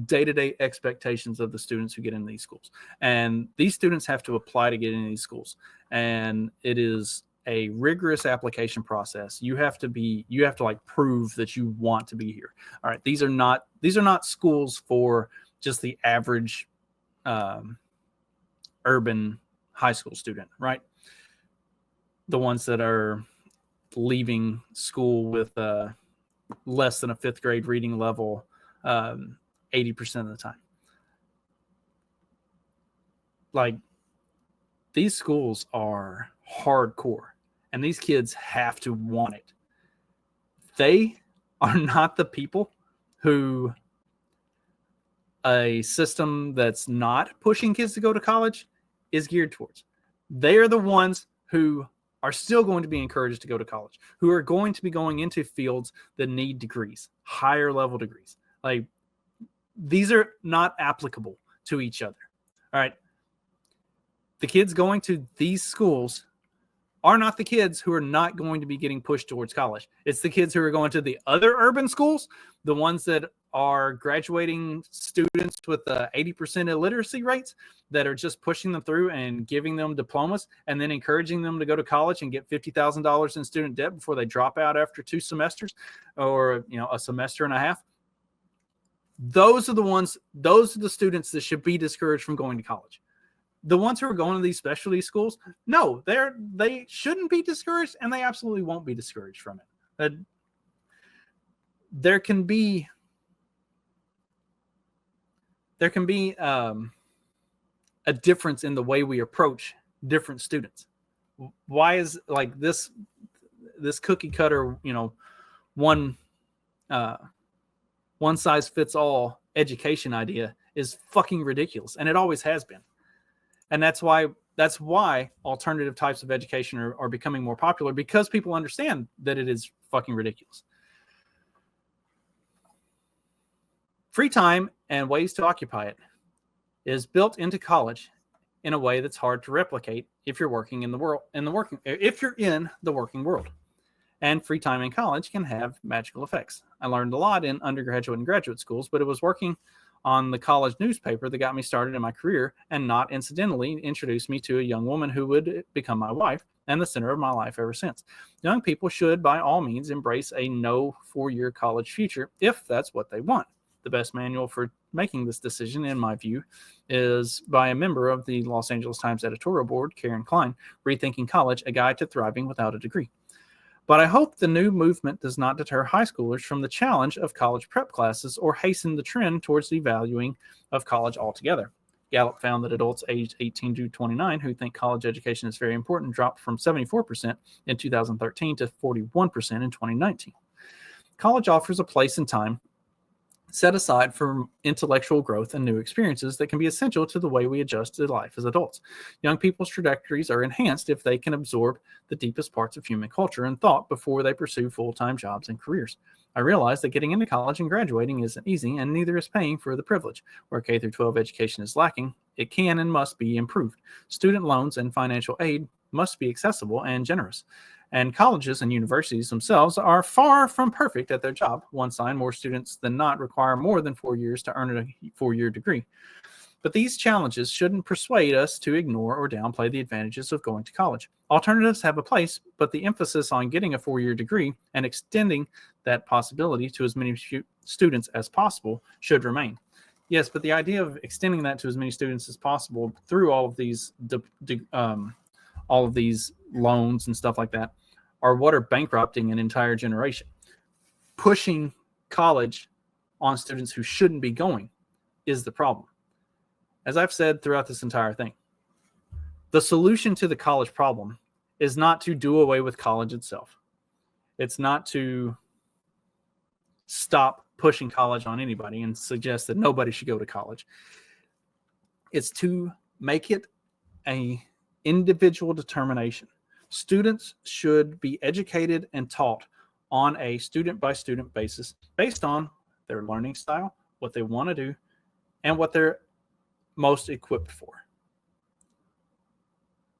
day-to-day expectations of the students who get into these schools, and these students have to apply to get into these schools, and it is a rigorous application process. You have to like prove that you want to be here. All right, these are not schools for just the average urban high school student, right? The ones that are leaving school with less than a fifth grade reading level 80% of the time. Like, these schools are hardcore, and these kids have to want it. They are not the people who a system that's not pushing kids to go to college is geared towards. They are the ones who are still going to be encouraged to go to college, who are going to be going into fields that need degrees, higher level degrees. Like, these are not applicable to each other. All right. The kids going to these schools are not the kids who are not going to be getting pushed towards college. It's the kids who are going to the other urban schools, the ones that are graduating students with 80% illiteracy rates, that are just pushing them through and giving them diplomas and then encouraging them to go to college and get $50,000 in student debt before they drop out after 2 semesters or a semester and a half. Those are the students that should be discouraged from going to college. The ones who are going to these specialty schools, no, they shouldn't be discouraged, and they absolutely won't be discouraged from it. There can be a difference in the way we approach different students. Why is like this cookie cutter, one size fits all education idea is fucking ridiculous, and it always has been. And that's why alternative types of education are becoming more popular, because people understand that it is fucking ridiculous. Free time and ways to occupy it is built into college in a way that's hard to replicate if you're working in the working world. And free time in college can have magical effects. I learned a lot in undergraduate and graduate schools, but it was working on the college newspaper that got me started in my career, and not incidentally introduced me to a young woman who would become my wife and the center of my life ever since. Young people should, by all means, embrace a no 4-year college future if that's what they want. The best manual for making this decision, in my view, is by a member of the Los Angeles Times editorial board, Karen Klein, Rethinking College, A Guide to Thriving Without a Degree. But I hope the new movement does not deter high schoolers from the challenge of college prep classes or hasten the trend towards devaluing of college altogether. Gallup found that adults aged 18 to 29 who think college education is very important dropped from 74% in 2013 to 41% in 2019. College offers a place and time set aside for intellectual growth and new experiences that can be essential to the way we adjust to life as adults. Young people's trajectories are enhanced if they can absorb the deepest parts of human culture and thought before they pursue full-time jobs and careers. I realize that getting into college and graduating isn't easy, and neither is paying for the privilege. Where K through 12 education is lacking, it can and must be improved. Student loans and financial aid must be accessible and generous. And colleges and universities themselves are far from perfect at their job. One sign, more students than not require more than 4 years to earn a 4-year degree. But these challenges shouldn't persuade us to ignore or downplay the advantages of going to college. Alternatives have a place, but the emphasis on getting a 4-year degree and extending that possibility to as many students as possible should remain. Yes, but the idea of extending that to as many students as possible through all of these loans and stuff like that are what are bankrupting an entire generation. Pushing college on students who shouldn't be going is the problem. As I've said throughout this entire thing, the solution to the college problem is not to do away with college itself. It's not to stop pushing college on anybody and suggest that nobody should go to college. It's to make it an individual determination. Students should be educated and taught on a student-by-student basis based on their learning style, what they want to do, and what they're most equipped for.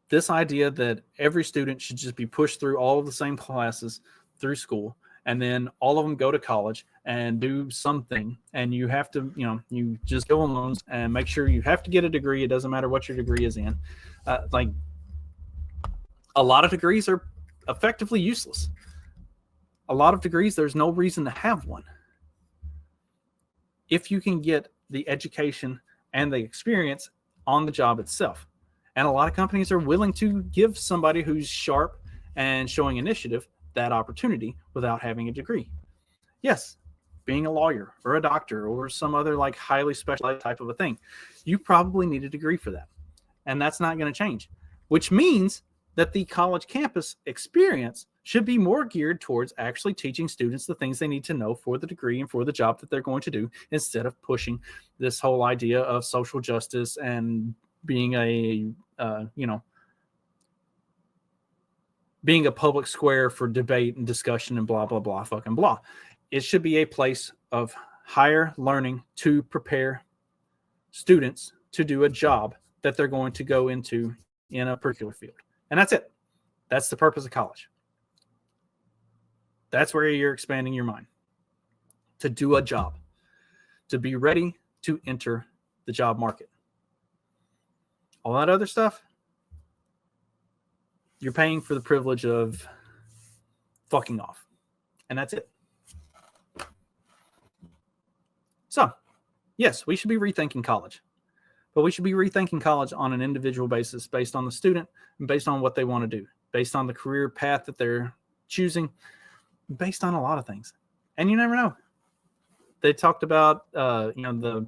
This idea that every student should just be pushed through all of the same classes through school, and then all of them go to college and do something, and you have to, you just go on loans and make sure you have to get a degree. It doesn't matter what your degree is in. Like a lot of degrees are effectively useless. A lot of degrees, there's no reason to have one. If you can get the education and the experience on the job itself. And a lot of companies are willing to give somebody who's sharp and showing initiative that opportunity without having a degree. Yes, being a lawyer or a doctor or some other like highly specialized type of a thing, you probably need a degree for that. And that's not going to change, which means that the college campus experience should be more geared towards actually teaching students the things they need to know for the degree and for the job that they're going to do, instead of pushing this whole idea of social justice and being being a public square for debate and discussion and blah, blah, blah, fucking blah. It should be a place of higher learning to prepare students to do a job that they're going to go into in a particular field. And that's it. That's the purpose of college. That's where you're expanding your mind. To do a job. To be ready to enter the job market. All that other stuff, you're paying for the privilege of fucking off. And that's it. So, yes, we should be rethinking college. But we should be rethinking college on an individual basis based on the student and based on what they want to do, based on the career path that they're choosing, based on a lot of things. And you never know. They talked about, the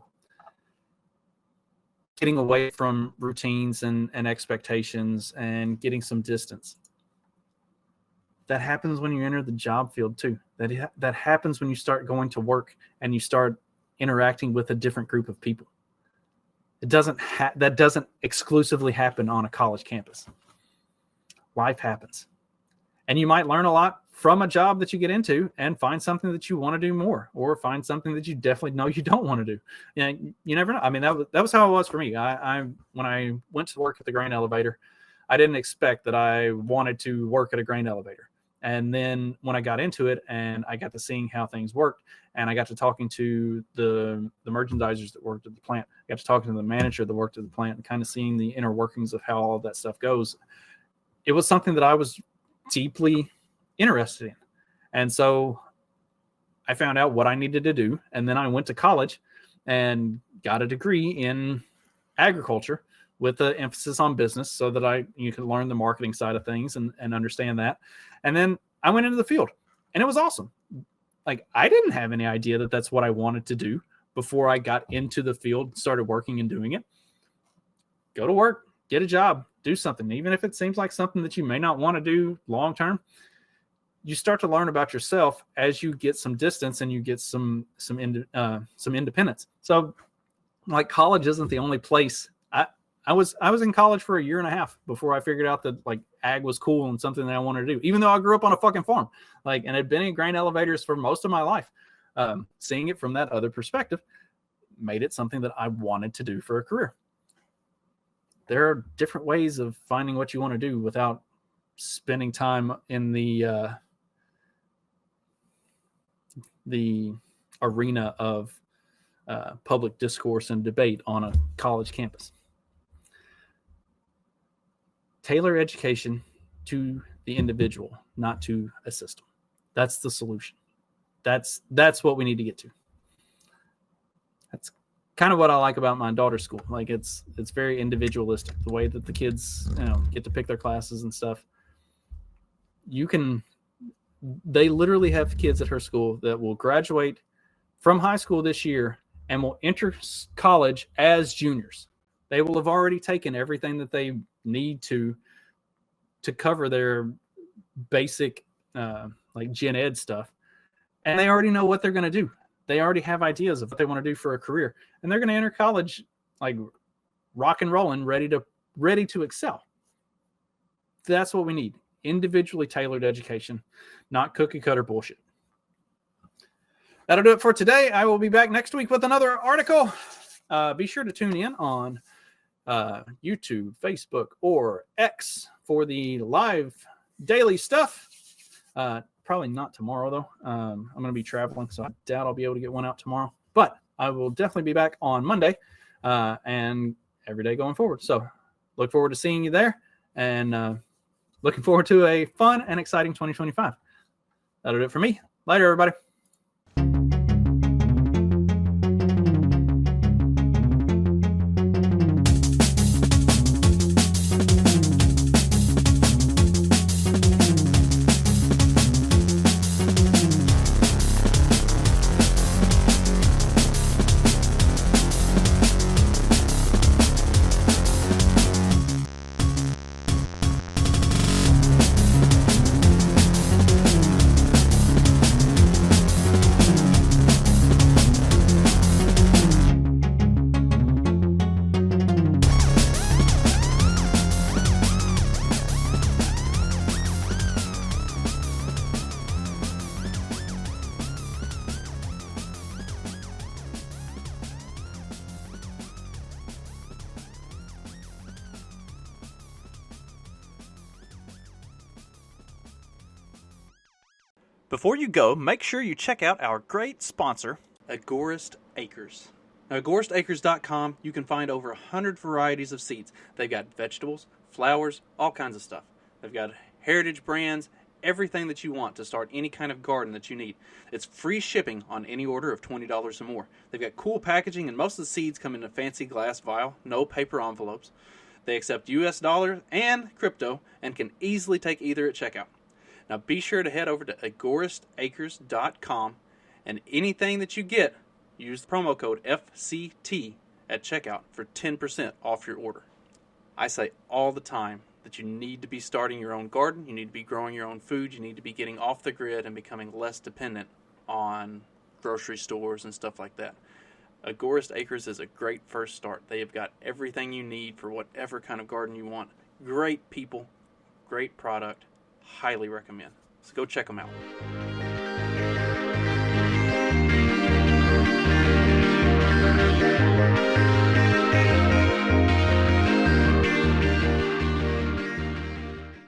getting away from routines and expectations and getting some distance. That happens when you enter the job field too. That happens when you start going to work and you start interacting with a different group of people. That doesn't exclusively happen on a college campus. Life happens. And you might learn a lot from a job that you get into and find something that you want to do more, or find something that you definitely know you don't want to do. You never know. I mean, that was how it was for me. When I went to work at the grain elevator, I didn't expect that I wanted to work at a grain elevator. And then when I got into it and I got to seeing how things worked, and I got to talking to the merchandisers that worked at the plant, I got to talking to the manager that worked at the plant, and kind of seeing the inner workings of how all of that stuff goes. It was something that I was deeply interested in. And so I found out what I needed to do. And then I went to college and got a degree in agriculture with an emphasis on business, so that you could learn the marketing side of things and understand that. And then I went into the field, and it was awesome. Like, I didn't have any idea that that's what I wanted to do before I got into the field, started working and doing it. Go to work, get a job, do something. Even if it seems like something that you may not want to do long term, you start to learn about yourself as you get some distance and you get some independence. So like college isn't the only place. I was in college for a year and a half before I figured out that like ag was cool and something that I wanted to do, even though I grew up on a fucking farm, like, and had been in grain elevators for most of my life. Seeing it from that other perspective made it something that I wanted to do for a career. There are different ways of finding what you want to do without spending time in the arena of public discourse and debate on a college campus. Tailor education to the individual, not to a system. That's the solution. That's what we need to get to. That's kind of what I like about my daughter's school. Like it's very individualistic, the way that the kids, get to pick their classes and stuff. They literally have kids at her school that will graduate from high school this year and will enter college as juniors. They will have already taken everything that they need to cover their basic like gen ed stuff, and they already know what they're going to do. They already have ideas of what they want to do for a career, and they're going to enter college like rock and rolling, ready to excel. That's what we need. Individually tailored education, not cookie cutter bullshit. That'll do it for today. I will be back next week with another article. Be sure to tune in on YouTube, Facebook, or X for the live daily stuff. Probably not tomorrow, though. I'm going to be traveling, so I doubt I'll be able to get one out tomorrow. But I will definitely be back on Monday and every day going forward. So look forward to seeing you there, and looking forward to a fun and exciting 2025. That'll do it for me. Later, everybody. Before you go, make sure you check out our great sponsor, Agorist Acres. Now, agoristacres.com, you can find over 100 varieties of seeds. They've got vegetables, flowers, all kinds of stuff. They've got heritage brands, everything that you want to start any kind of garden that you need. It's free shipping on any order of $20 or more. They've got cool packaging, and most of the seeds come in a fancy glass vial, no paper envelopes. They accept US dollars and crypto and can easily take either at checkout. Now be sure to head over to agoristacres.com, and anything that you get, use the promo code FCT at checkout for 10% off your order. I say all the time that you need to be starting your own garden, you need to be growing your own food, you need to be getting off the grid and becoming less dependent on grocery stores and stuff like that. Agorist Acres is a great first start. They have got everything you need for whatever kind of garden you want. Great people, great product. Highly recommend. So go check them out.